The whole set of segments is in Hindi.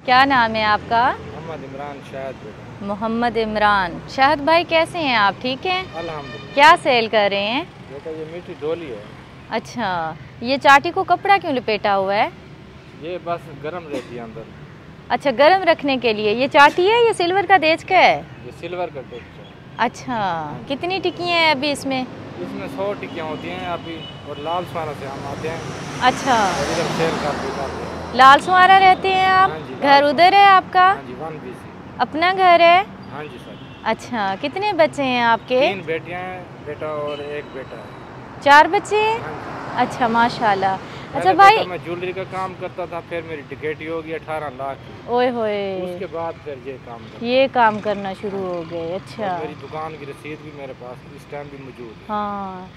क्या नाम है आपका? मोहम्मद इमरान शाहिद। मोहम्मद इमरान। शाहिद भाई कैसे हैं आप? ठीक हैं? अल्हम्दुलिल्लाह। क्या सेल कर रहे हैं? बेटा ये मीठी डोली है। अच्छा, ये चाटी को कपड़ा क्यों लपेटा हुआ है? ये बस गर्म रहती है अंदर। अच्छा, गर्म रखने के लिए। ये चाटी है, ये सिल्वर का देज का है? ये सिल्वर का टेक्स है। अच्छा, कितनी टिक्कियाँ हैं अभी इसमें? इसमें 100 टिक्कियाँ होती हैं अभी, और लाल स्वारा से हम आते हैं। अच्छा, और इधर सेल करते हैं। लाल सुहारा रहते हैं आप? हाँ जी, घर उधर है आपका? हाँ जी, 1 BC। अपना घर है? हाँ जी सर। अच्छा, कितने बच्चे हैं आपके? 3 बेटियाँ हैं, बेटा और 1 बेटा है। 4 बच्चे हैं? हाँ जी। अच्छा, माशाल्लाह। अच्छा पहले भाई, बेटा मैं ज्वेलरी का काम करता था, फिर मेरी टिकट हो गई 18 लाख की। ओए होए, उसके बाद फिर ये काम करता। ये काम करना शुरू हो गए। अच्छा, और मेरी दुकान की रसीद भी मेरे पास इस टाइम भी मौजूद है। हाँ।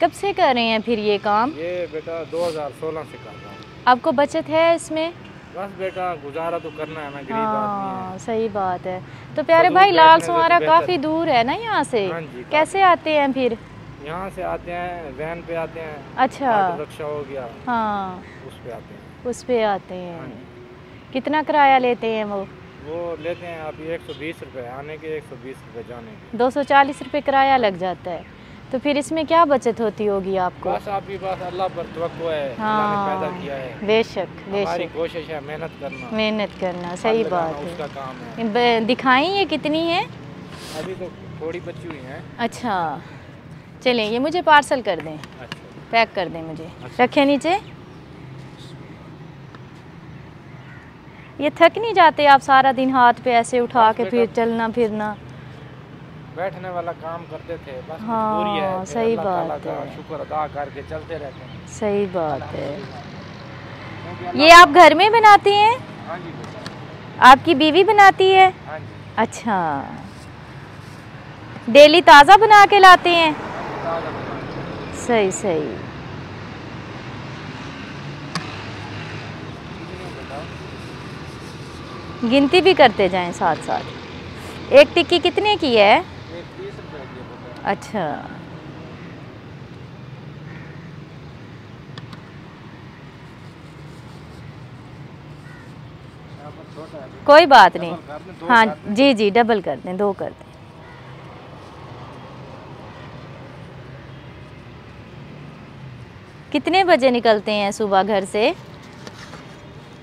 कब से कर रहे हैं फिर ये काम? ये बेटा 2016 से कर रहा हूँ। आपको बचत है इसमें? बस बेटा गुजारा तो करना है, मैं गरीब आदमी हाँ, है। सही बात है। तो प्यारे तो भाई, दूर लाल बैठने से सुहारा तो काफ़ी दूर है ना यहाँ से? हाँ जी, कैसे आते हैं फिर? यहाँ से आते हैं, वैन पे आते हैं। अच्छा, ऑटो रिक्शा हो गया, हाँ, उस पे आते हैं। उस पे आते हाँ हैं। जी। कितना किराया लेते हैं वो? वो लेते हैं अभी 120 रुपये आने के, 120 रुपये जाने के। 240 रुपये किराया लग जाता है। तो फिर इसमें क्या बचत होती होगी आपको? बस आपकी बात अल्लाह पर तवक्को है। हाँ, अल्लाह ने पैदा किया है। बेशक हमारी बेशक, कोशिश है मेहनत करना। मेहनत करना, सही फल बात लगाना है। उसका काम है। दिखाई ये कितनी है? अभी तो थोड़ी बची हुई हैं। अच्छा, चलें, ये मुझे पार्सल कर दें, अच्छा। पैक कर दें मुझे। अच्छा। रखें नीचे। ये थक नहीं जाते आप सारा दिन हाथ पे ऐसे उठा बस के बेटा, फिर चलना फिरना? बैठने वाला काम करते थे, बस हाँ, मजबूरी है। फिर सही अल्लाह ताला बात का है। शुक्र अदा करके चलते रहते हैं। सही बात है। क्योंकि अल्लाह- ये आप घर में बनाती हैं? हाँ जी बेटा। आपकी बीवी बनाती है? हाँ जी। अच्छा, डेली ताज़ा बना के लाते हैं? ताज़ा बना। सही सही। गिनती भी करते जाएं साथ साथ। एक टिक्की कितने की है? एक 30 रुपये की है बेटा। अच्छा, यहाँ पर छोटा है। कोई बात नहीं। डबल कर दें, 2 हाँ कर दें। जी जी, डबल कर दें, 2 कर दें। कितने बजे निकलते हैं सुबह घर से?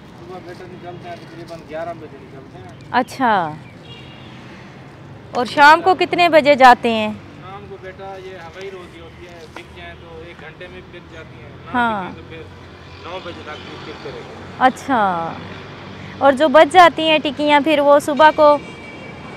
सुबह बेटा निकलते हैं तकरीबन 11 बजे निकलते हैं। अच्छा, और शाम को कितने बजे जाते हैं? शाम को बेटा ये हवाई रोजी होती है, बिक जाए तो 1 घंटे में बिक जाती है, ना हाँ। बिके तो फिर 9 बजे तक भी बिकते रहेंगे। अच्छा, और जो बच जाती हैं टिक्कियाँ फिर वो सुबह को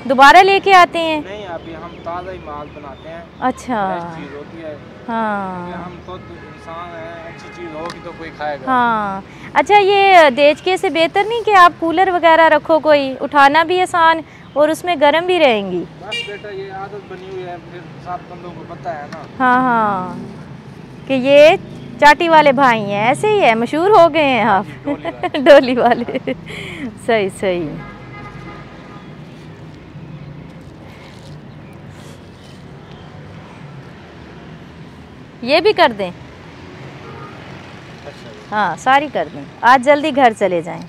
दोबारा लेके आते हैं? नहीं, अभी हम ताज़ा ही माल बनाते हैं। अच्छा, फ्रेश चीज़ होती है। हाँ हम खुद इंसान हैं, अच्छी चीज़ होगी तो कोई खाएगा। हाँ। अच्छा, ये देचके से बेहतर नहीं कि आप कूलर वगैरह रखो, कोई उठाना भी आसान और उसमें गर्म भी रहेंगी? बस बेटा ये आदत बनी हुई है, फिर 7 बंदों को पता है ना। हाँ हाँ, कि ये चाटी वाले भाई हैं, ऐसे ही है, मशहूर हो गए हैं आप। डोली वाले। डोली वाले। सही सही। ये भी कर दें? अच्छा जी। हाँ, सारी कर दें, आज जल्दी घर चले जाएं।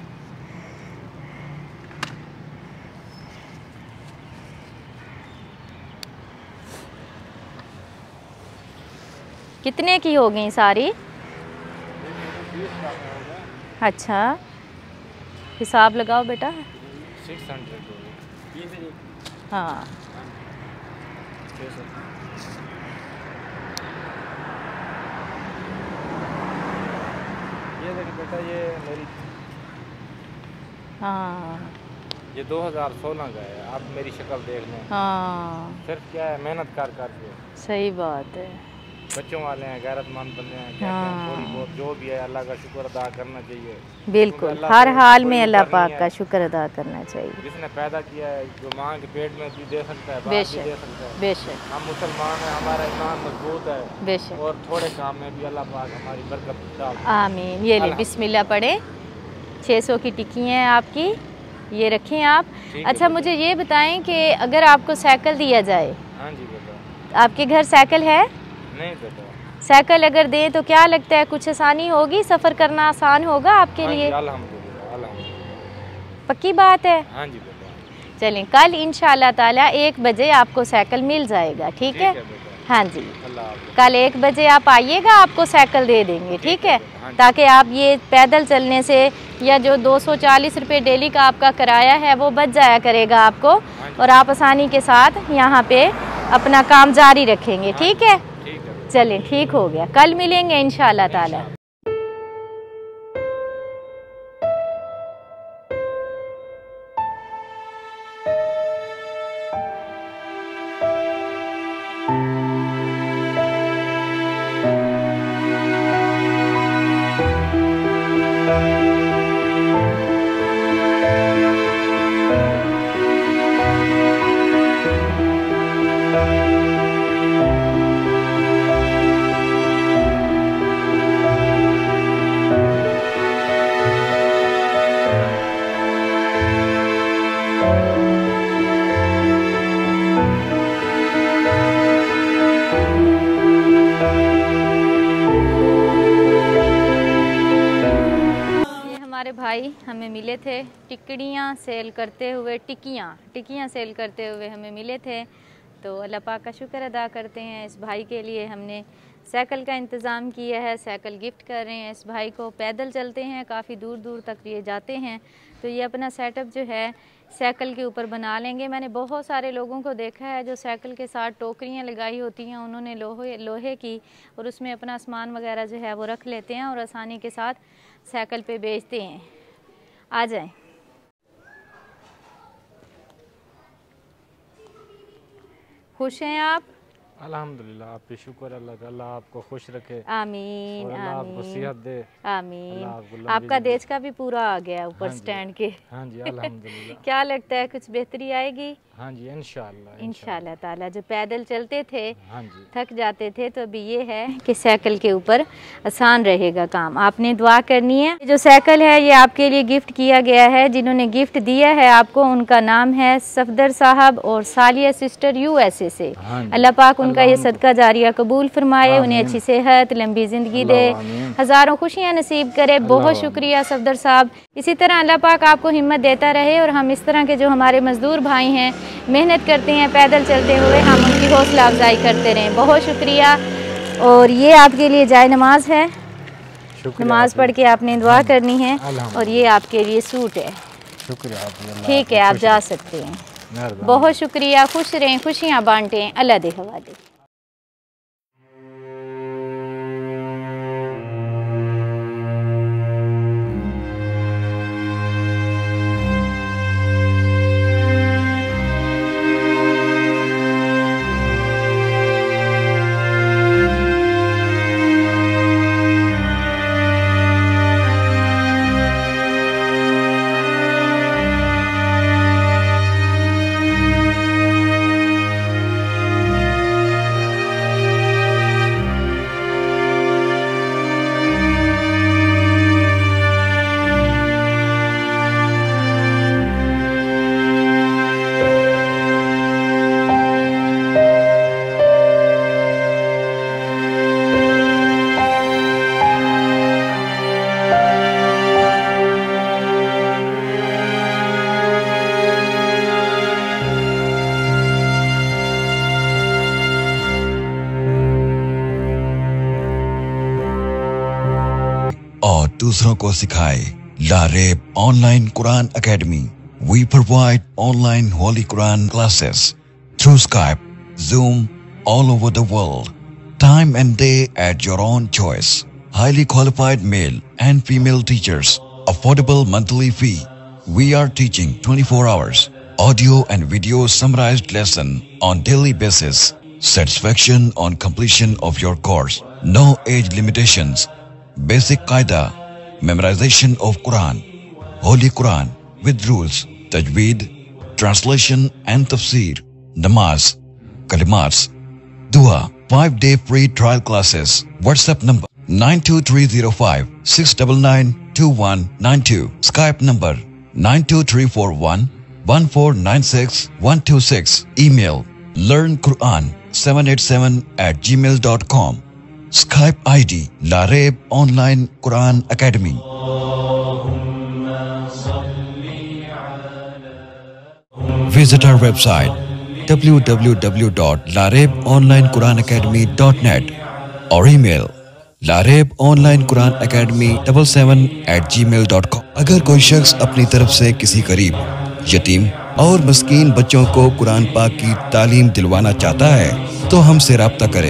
कितने की हो गई सारी? 20 का होगा। अच्छा, हिसाब लगाओ बेटा। 600 होगी। हाँ, 600। ये देखिए बेटा, ये मेरी हाँ, ये 2016 का है। आप मेरी शक्ल देख लें। हाँ, सिर्फ क्या है, मेहनत कर के। सही बात है। बच्चों वाले हैं, गैरतमंद बंदे हैं, कहते हैं हाँ। थोड़ी बहुत जो भी है अल्लाह का शुक्र अदा करना चाहिए। बिल्कुल, क्योंकि अल्लाह हर से हाल कोई में अल्लाह ऊपर नहीं पाक है। का शुक्र अदा करना चाहिए। जिसने पैदा किया है, जो माँ के पेट में भी दे सकता है, बाहर भी बेशक दे सकता है। बेशक हम मुसलमान हैं, हमारा ईमान मजबूत है, बेशक। और थोड़े काम में भी अल्लाह पाक हमारी बरकत डाल। आमीन। ये ले, बिस्मिल्लाह पढ़े। 600 की टिक्की हैं आपकी, ये रखें आप। ठीक है अच्छा, बेटा। मुझे ये बताएं कि अगर आपको साइकिल दिया जाए, हाँ जी बेटा। आपके घर साइकिल है? नहीं बेटा। साइकिल अगर दें तो क्या लगता है कुछ आसानी होगी, सफ़र करना आसान होगा आपके हाँ जी, लिए? अल्हम्दुलिल्लाह अल्हम्दुलिल्लाह। पक्की बात है? हाँ जी बेटा। चलें, कल इंशाल्लाह ताला 1 बजे आपको साइकिल मिल जाएगा, ठीक है? हाँ जी, कल 1 बजे आप आइएगा, आपको साइकिल दे देंगे, ठीक है? ताकि आप ये पैदल चलने से या जो 240 रुपये डेली का आपका किराया है वो बच जाया करेगा आपको, और आप आसानी के साथ यहाँ पे अपना काम जारी रखेंगे, ठीक है? चलें, ठीक हो गया, कल मिलेंगे इंशाल्लाह ताला। हमारे भाई हमें मिले थे टिक्कियाँ सेल करते हुए, टिक्कियाँ सेल करते हुए हमें मिले थे, तो अल्लाह पाक का शुक्र अदा करते हैं। इस भाई के लिए हमने साइकिल का इंतज़ाम किया है, साइकिल गिफ्ट कर रहे हैं इस भाई को। पैदल चलते हैं, काफ़ी दूर दूर तक ये जाते हैं, तो ये अपना सेटअप जो है साइकिल के ऊपर बना लेंगे। मैंने बहुत सारे लोगों को देखा है जो साइकिल के साथ टोकरियाँ लगाई होती हैं, उन्होंने लोहे की, और उसमें अपना सामान वगैरह जो है वो रख लेते हैं और आसानी के साथ साइकिल पे बेचते हैं। आ जाएं। खुश हैं आप? अल्हम्दुलिल्लाह, आप पे शुक्र, अल्लाह आपको खुश रखे। आमीन, और अल्लाह आपको सेहत दे। आमीन। आपका देश का भी पूरा आ गया ऊपर स्टैंड के। हाँ जी, अल्हम्दुलिल्लाह। क्या लगता है कुछ बेहतरी आएगी? हाँ जी, इंशाल्लाह ताला। जो पैदल चलते थे, हाँ जी, थक जाते थे, तो अभी ये है कि साइकिल के ऊपर आसान रहेगा काम। आपने दुआ करनी है। जो साइकिल है ये आपके लिए गिफ्ट किया गया है। जिन्होंने गिफ्ट दिया है आपको, उनका नाम है सफदर साहब और सालिया सिस्टर USA से। अल्लाह पाक उनका ये सदका जारिया कबूल फरमाए, उन्हें अच्छी सेहत, लंबी ज़िंदगी दे, हज़ारों खुशियाँ नसीब करे। बहुत शुक्रिया सफदर साहब। इसी तरह अल्लाह पाक आपको हिम्मत देता रहे, और हम इस तरह के जो हमारे मज़दूर भाई हैं, मेहनत करते हैं पैदल चलते हुए, हम उनकी हौसला अफजाई करते रहें। बहुत शुक्रिया। और ये आपके लिए जाए नमाज है, नमाज पढ़ के आपने दुआ करनी है, और ये आपके लिए सूट है। शुक्रिया। ठीक है, आप जा सकते हैं। बहुत शुक्रिया। खुश रहें, खुशियाँ बांटें। अल्लाह दे हवाले। और दूसरों को सिखाए। Laraib online Quran academy. We provide online Holy Quran classes through Skype, Zoom, all over the world. Time and day at your own choice. Highly qualified male and female teachers. Affordable monthly fee. We are teaching 24 hours. Audio and video summarized lesson on daily basis. Satisfaction on completion of your course. No age limitations. Basic Qaida. Memorization of Quran. Holy Quran with rules. Tajweed. Translation and Tafsir. Namaz. Kalimats. Dua. 5-day free trial classes. WhatsApp number 92305 699 2192. Skype number 92341 1496 126. Email learnquran787@gmail.com. Skype ID Lareeb Online Quran Academy. Visit our website www.larebonlinequranacademy.net or email larebonlinequranacademy77@gmail.com। अगर कोई शख्स अपनी तरफ से किसी गरीब, यतीम और मस्कीन बच्चों को कुरान पाक की तालीम दिलवाना चाहता है तो हमसे राब्ता करें।